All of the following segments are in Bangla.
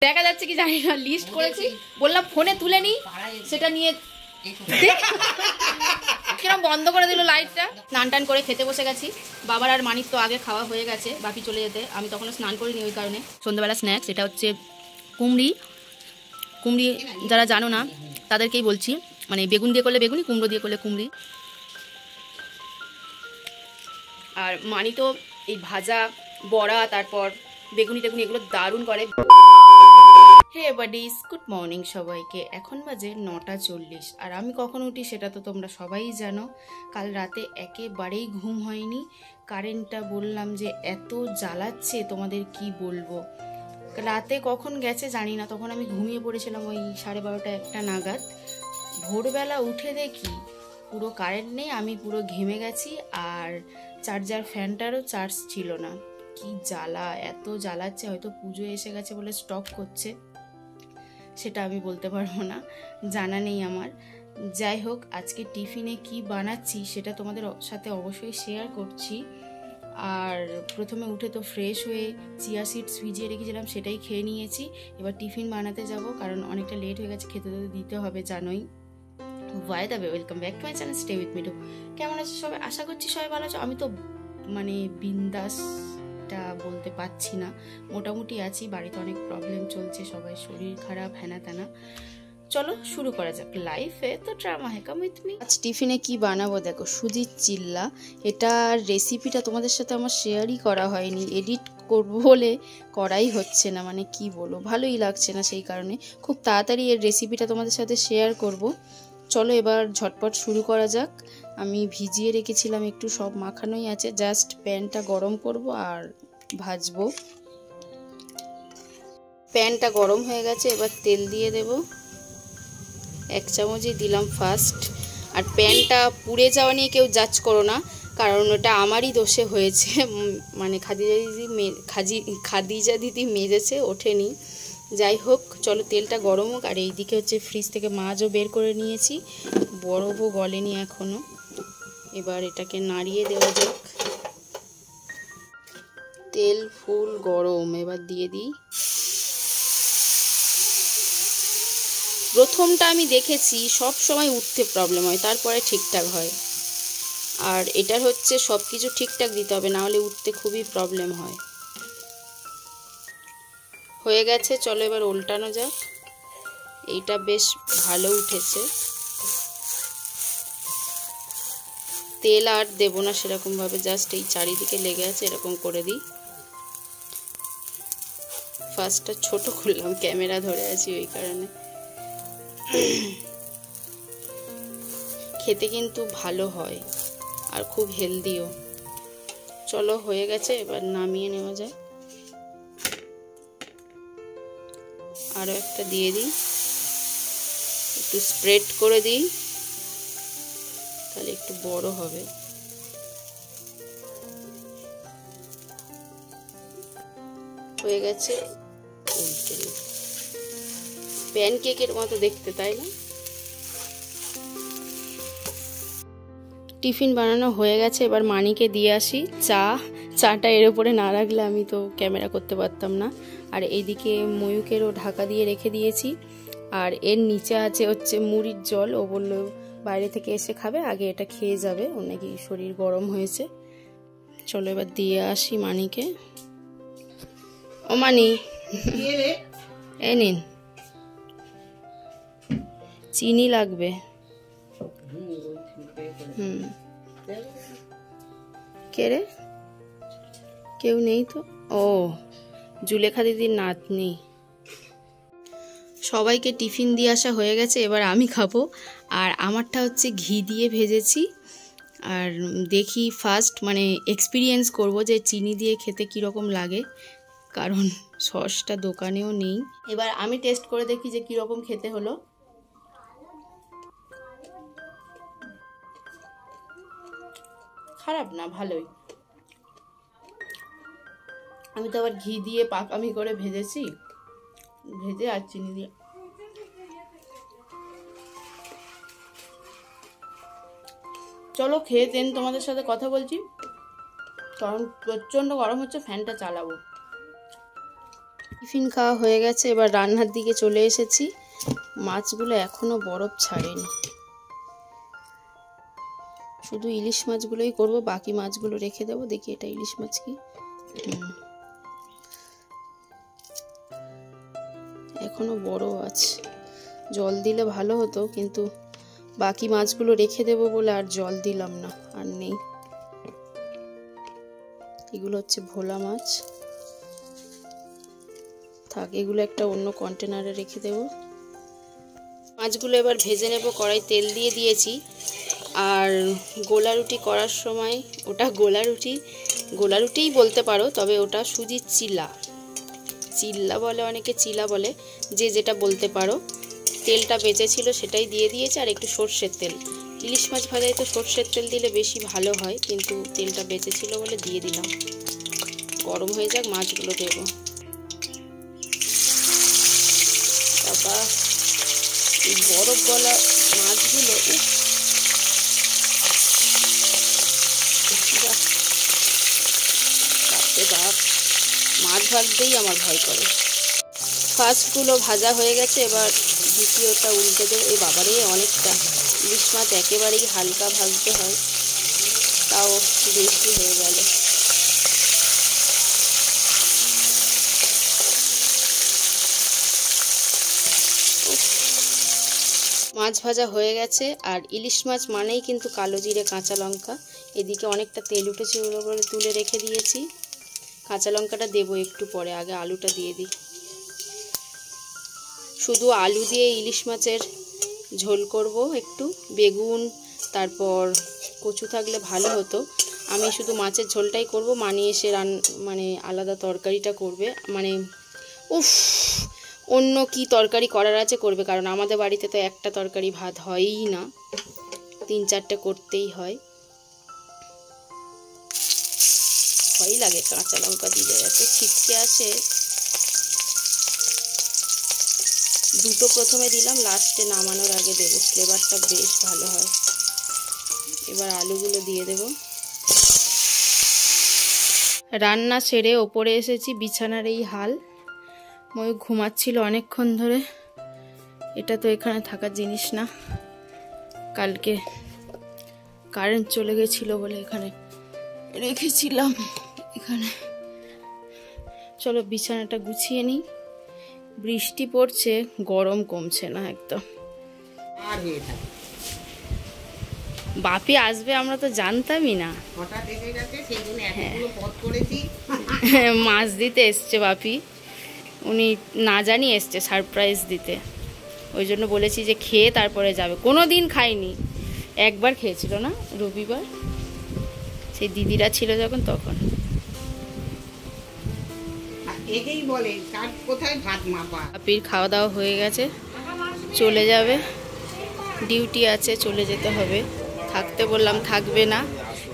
দেখা যাচ্ছে কি জানি না, লিস্ট করেছি, বললাম ফোনে তুলে নি, সেটা নিয়ে কিরম বন্ধ করে দিল লাইটটা। স্নান টান করে খেতে বসে গেছি। বাবার আর মানির তো আগে খাওয়া হয়ে গেছে, বাপি চলে যেতে, আমি তখনও স্নান করিনি, ওই কারণে সন্ধ্যাবেলা স্ন্যাক্স এটা হচ্ছে কুমড়ি। কুমড়ি যারা জানো না তাদেরকেই বলছি, মানে বেগুন দিয়ে করলে বেগুনি, কুমড়ো দিয়ে করলে কুমড়ি। আর মানি তো এই ভাজা বড়া তারপর বেগুনি টেগুনি এগুলো দারুণ করে। হে বাডিস, গুড মর্নিং সবাইকে। এখন বাজে 9:40 আর আমি কখন উঠি সেটা তো তোমরা সবাই জানো। কাল রাতে একেবারেই ঘুম হয়নি। কারেন্টটা বললাম যে এত জ্বালাচ্ছে তোমাদের কি বলবো। রাতে কখন গেছে জানি না, তখন আমি ঘুমিয়ে পড়েছিলাম ওই 12:30 1টা নাগাদ। ভোরবেলা উঠে দেখি পুরো কারেন্ট নেই, আমি পুরো ঘেমে গেছি, আর চার্জার ফ্যানটারও চার্জ ছিল না। কি জ্বালা, এত জ্বালাচ্ছে, হয়তো পুজো এসে গেছে বলে স্টপ করছে, সেটা আমি বলতে পারবো না, জানা নেই আমার। যাই হোক, আজকে টিফিনে কি বানাচ্ছি সেটা তোমাদের সাথে অবশ্যই শেয়ার করছি। আর প্রথমে উঠে তো ফ্রেশ হয়ে চিয়া সিডস ভিজিয়ে রেখেছিলাম, সেটাই খেয়ে নিয়েছি। এবার টিফিন বানাতে যাব, কারণ অনেকটা লেট হয়ে গেছে, খেতে তো দিতে হবে জানোই। Why the welcome back to my channel, stay with me too. কেমন আছো সবাই? আশা করছি সবাই ভালো আছো। আমি তো মানে বিন্দাসটা বলতে পারছি না, মোটামুটি আছি। বাড়িতে অনেক প্রবলেম চলছে, সবাই শরীর খারাপ, হ্যানা ত্যানা। চলো শুরু করা যাক। লাইফে তো ড্রামা হ্যাঁ, কাম উইথ মি। আজ টিফিনে কি বানাবো দেখো, সুজির চিল্লা। এটা রেসিপিটা তোমাদের সাথে আমার শেয়ারই করা হয়নি, এডিট করবো বলে করাই হচ্ছে না, মানে কি বলবো, ভালোই লাগছে না, সেই কারণে খুব তাড়াতাড়ি এর রেসিপিটা তোমাদের সাথে শেয়ার করব। চলো এবার ঝটপট শুরু করা যাক। আমি ভিজিয়ে রেখেছিলাম একটু, সব মাখানোই আছে, জাস্ট প্যানটা গরম করব আর ভাজবো। প্যানটা গরম হয়ে গেছে, এবার তেল দিয়ে দেব। 1 চামচই দিলাম ফার্স্ট। আর প্যানটা পুড়ে যাওয়া নিয়ে কেউ জাজ করো না, কারণ ওটা আমারই দোষে হয়েছে, মানে খাদিজা দিদি মেজেছে, ওঠেনি। যাই হোক, চলো তেলটা গরম হোক। আর এইদিকে হচ্ছে ফ্রিজ থেকে মাছও বের করে নিয়েছি, বরফও গলেনি এখনো। এবার এটাকে নাড়িয়ে দেওয়া যাক। তেল ফুল গরম, এবার দিয়ে দিই। প্রথমটা আমি দেখেছি সব সময় উঠতে প্রবলেম হয়, তারপরে ঠিকঠাক হয়। আর এটার হচ্ছে সব কিছু ঠিকঠাক দিতে হবে, না হলে উঠতে খুবই প্রবলেম হয়। হয়ে গেছে, চলো এবার উল্টানো যাক। এইটা বেশ ভালো উঠেছে। তেল আর দেবো না সেরকমভাবে, জাস্ট এই চারিদিকে লেগে আছে এরকম করে দিই। ফার্স্টটা ছোট করলাম, ক্যামেরা ধরে আছি ওই কারণে। খেতে কিন্তু ভালো হয় আর খুব হেলদিও। চলো হয়ে গেছে, এবার নামিয়ে নেওয়া যায়। আরও একটা দিয়ে দিই, একটু স্প্রেড করে দিই, তাহলে একটু বড় হবে। হয়ে গেছে, উল্টে দিই। প্যানকেকের মতো দেখতে, তাই না? টিফিন বানানো হয়ে গেছে, এবার মানিকে দিয়ে আসি চাটা এর উপরে না রাখলে আমি তো ক্যামেরা করতে পারতাম না। আর এইদিকে ময়ূকেরও ঢাকা দিয়ে রেখে দিয়েছি। আর এর নিচে আছে হচ্ছে মুড়ির জল, ও বললো বাইরে থেকে এসে খাবে, আগে এটা খেয়ে যাবে, ওর নাকি শরীর গরম হয়েছে। চলো এবার দিয়ে আসি মানিকে। ও মানি, এই নিন, চিনি লাগবে। কে রে? কেউ নেই তো। ও, জুলেখা দিদির নাতনি। সবাইকে টিফিন দিয়ে আসা হয়ে গেছে, এবার আমি খাবো। আর আমারটা হচ্ছে ঘি দিয়ে ভেজেছি। আর দেখি ফার্স্ট মানে এক্সপিরিয়েন্স করব যে চিনি দিয়ে খেতে কীরকম লাগে, কারণ সসটা দোকানেও নেই। এবার আমি টেস্ট করে দেখি যে কীরকম খেতে হলো। খারাপ না, ভালোই। আমি তো আবার ঘি দিয়ে পাকামি করে ভেজেছি, ভেজে আর চিনি দিয়ে। চলো খেয়ে দেন তোমাদের সাথে কথা বলছি, কারণ প্রচণ্ড গরম হচ্ছে, ফ্যানটা চালাবো। টিফিন খাওয়া হয়ে গেছে, এবার রান্নার দিকে চলে এসেছি। মাছগুলো এখনো বরফ ছাড়েনি, শুধু ইলিশ মাছগুলোই করব, বাকি মাছগুলো রেখে দেবো। দেখি এটা ইলিশ মাছ কি, এখনো বড় আছে, জল দিলে ভালো হতো, কিন্তু বাকি মাছগুলো রেখে দেবো বলে আর জল দিলাম না, আর নেই। এগুলো হচ্ছে ভোলা মাছ, থাক, এগুলো একটা অন্য কন্টেনারে রেখে দেব। মাছগুলো এবার ভেজে নেব, কড়াই তেল দিয়ে দিয়েছি। আর গোলা রুটি করার সময়, ওটা গোলা রুটিই বলতে পারো, তবে ওটা সুজির চিল্লা বলে, অনেকে চিলা বলে, যে যেটা বলতে পারো। তেলটা বেঁচেছিল সেটাই দিয়ে দিয়েছে, আর একটু সর্ষের তেল। ইলিশ মাছ ভাজায় তো সর্ষের তেল দিলে বেশি ভালো হয়, কিন্তু তেলটা বেঁচেছিল বলে দিয়ে দিলাম। গরম হয়ে যাক, মাছগুলো দেবো। বাবা, এই বরফ গলা মাছগুলো মাছ ভাজতেই আমার ভয় করে। ফার্স্টগুলো ভাজা হয়ে গেছে, এবার দ্বিতীয়টা উল্টে দেবো। এই বাবারে, অনেকটা ইলিশ মাছ একেবারেই হালকা ভাজতে হয়, তাও বেশি হয়ে গেল। মাছ ভাজা হয়ে গেছে, আর ইলিশ মাছ মানেই কিন্তু কালো জিরে কাঁচা লঙ্কা। এদিকে অনেকটা তেল উঠেছে, ওগুলো করে তুলে রেখে দিয়েছি। কাঁচা লঙ্কাটা দেবো একটু পরে, আগে আলুটা দিয়ে দিই। শুধু আলু দিয়ে ইলিশ মাছের ঝোল করব, একটু বেগুন তারপর কচু থাকলে ভালো হতো। আমি শুধু মাছের ঝোলটাই করব, মানিয়ে এসে মানে আলাদা তরকারিটা করবে, মানে অন্য কি তরকারি করার আছে করবে, কারণ আমাদের বাড়িতে তো একটা তরকারি ভাত হয়ই না, 3-4টে করতেই হয়। ভয় লাগে কাঁচা লঙ্কা দিলে, এত ছিটকে আসে। দুটো প্রথমে দিলাম, লাস্টে নামানোর আগে দেবো, ফ্লেভারটা বেশ ভালো হয়। এবার আলুগুলো দিয়ে দেব। রান্না সেরে ওপরে এসেছি, বিছানার এই হাল। ময়ূর ঘুমাচ্ছিল অনেকক্ষণ ধরে। এটা তো এখানে থাকার জিনিস না, কালকে কারেন্ট চলে গেছিল বলে এখানে রেখেছিলাম। এখানে চলো বিছানাটা গুছিয়ে নিই। বৃষ্টি পড়ছে, গরম কমছে না একদম। বাপি আসবে আমরা তো জানতামই না, মাছ দিতে এসছে বাপি, উনি না জানি এসছে সারপ্রাইজ দিতে। ওই জন্য বলেছি যে খেয়ে তারপরে যাবে। কোনো দিন খাইনি, একবার খেয়েছিল না রবিবার, সেই দিদিরা ছিল যখন, তখন। বাপির খাওয়া দাওয়া হয়ে গেছে, চলে যাবে, ডিউটি আছে, চলে যেতে হবে। থাকতে বললাম থাকবে না।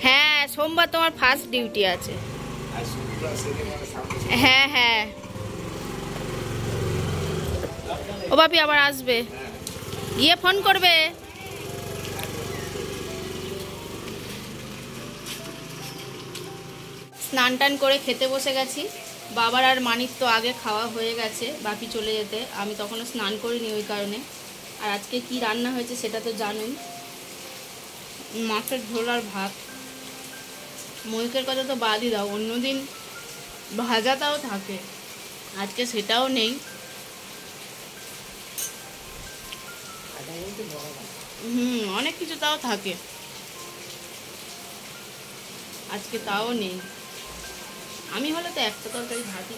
হ্যাঁ, সোমবার তোমার ফার্স্ট ডিউটি আছে। হ্যাঁ হ্যাঁ, ও বাপি আবার আসবে, গিয়ে ফোন করবে। স্নান টান করে খেতে বসে গেছি। বাবার আর মানির তো আগে খাওয়া হয়ে গেছে, বাপি চলে যেতে। আমি তখনও স্নান করিনি ওই কারণে। আর আজকে কি রান্না হয়েছে সেটা তো জানুন, মাছের ঝোল আর ভাত। ময়ূকের কথা তো বাদই দাও, অন্যদিন ভাজাটাও থাকে, আজকে সেটাও নেই। অনেক কিছু তাও থাকে, আজকে তাও নেই। আমি হলে তো একটা তরকারি ভাতই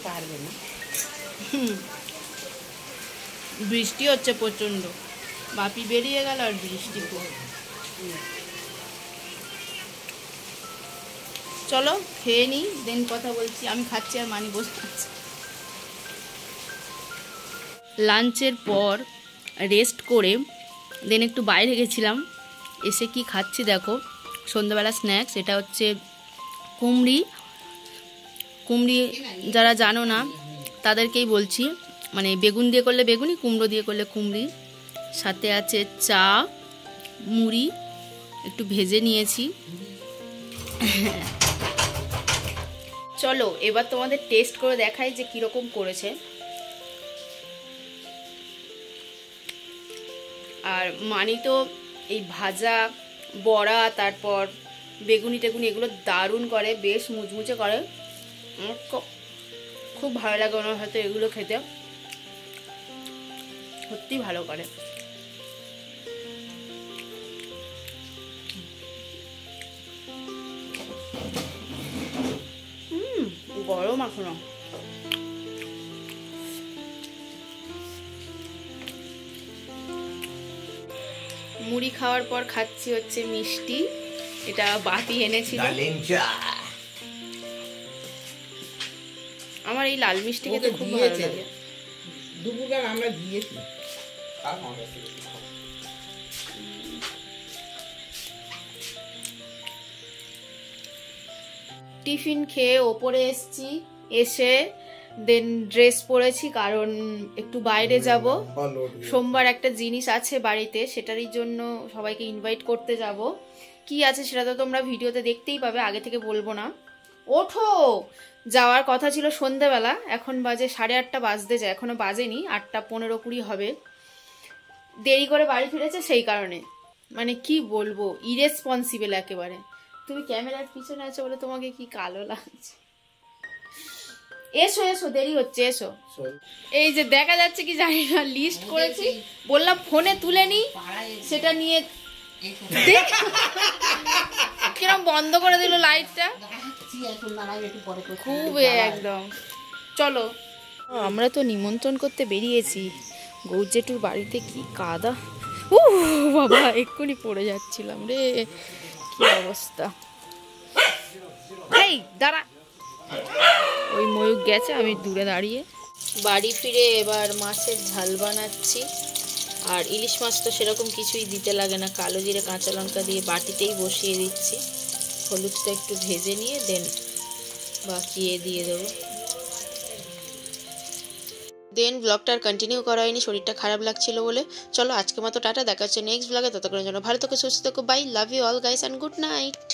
পারবে না। বৃষ্টি হচ্ছে প্রচন্ড, বাপি বেরিয়ে গেল আর বৃষ্টি পড়ে। চলো খেয়ে নিই, দেন কথা বলছি। আমি খাচ্ছি আর মানি বসে আছে। লাঞ্চের পর রেস্ট করে দেন একটু বাইরে গেছিলাম, এসে কি খাচ্ছি দেখো, সন্ধ্যাবেলা স্ন্যাক্স। এটা হচ্ছে কুমড়ি। যারা জানো না তাদেরকেই বলছি, মানে বেগুন দিয়ে করলে বেগুনি, কুমড়ো দিয়ে করলে কুমড়ি। সাথে আছে চা, মুড়ি একটু ভেজে নিয়েছি। চলো এবার তোমাদের টেস্ট করে দেখাই যে কিরকম করেছে। আর মানি তো এই ভাজা বড়া তারপর বেগুনি টেগুনি এগুলো দারুণ করে, বেশ মুচমুচে করে। আমার খুব ভালো লাগে ওনার হাতে এগুলো খেতে, সত্যি ভালো করে। গরম এখনো। মুড়ি খাওয়ার পর খাচ্ছি হচ্ছে মিষ্টি, এটা বাপি এনেছিল। আমার এই লাল মিষ্টি খেতে খুব ভালো লাগে। দুপুরবেলা আমরা দিয়েছি। টিফিন খেয়ে ওপরে এসছি, এসে দেন ড্রেস পরেছি কারণ একটু বাইরে যাব। সোমবার একটা জিনিস আছে বাড়িতে, সেটারই জন্য সবাইকে ইনভাইট করতে যাব। কি আছে সেটা তো তোমরা ভিডিওতে দেখতেই পাবে, আগে থেকে বলবো না। ওঠো, যাওয়ার কথা ছিল সন্ধেবেলা, এখন বাজে 8:30 বাজতে যায়, এখনো বাজেনি, 8:15-20 হবে। দেরি করে বাড়ি ফিরেছে সেই কারণে, মানে কি বলবো, ইরেসপন্সিবল একেবারে। তুমি ক্যামেরার পিছনে আছো বলে তোমাকে কি কালো লাগছে। এসো এসো, দেরি হচ্ছে, এসো। এই যে দেখা যাচ্ছে কি জানি না, লিস্ট করেছি, বললাম ফোনে তুলে নি, সেটা নিয়ে কিরম বন্ধ করে দিল লাইটটা, খুব একদম। চলো, আমরা তো নিমন্ত্রণ করতে বেরিয়েছি। গৌর জেঠুর বাড়িতে কি কাদা, ও বাবা এক্ষুনি পড়ে যাচ্ছিলাম রে, কি অবস্থা। এই দাঁড়া, ওই ময়ূর গেছে, আমি দূরে দাঁড়িয়ে। বাড়ি ফিরে এবার মাছের ঝাল বানাচ্ছি। আর ইলিশ মাছ তো সেরকম কিছুই দিতে লাগে না, কালো জিরে কাঁচা লঙ্কা দিয়ে বাটিতেই বসিয়ে দিচ্ছি। হলুদটা একটু ভেজে নিয়ে দেন বাকিয়ে দিয়ে দেবো। দেন ব্লগটা আর কন্টিনিউ করা হয়নি, শরীরটা খারাপ লাগছিল বলে। চলো আজকে মতো টাটা, দেখা হচ্ছে নেক্সট ব্লগে। ততক্ষণের জন্য ভালো থেকো, সুস্থ থেকো, bye, love you all guys and good night.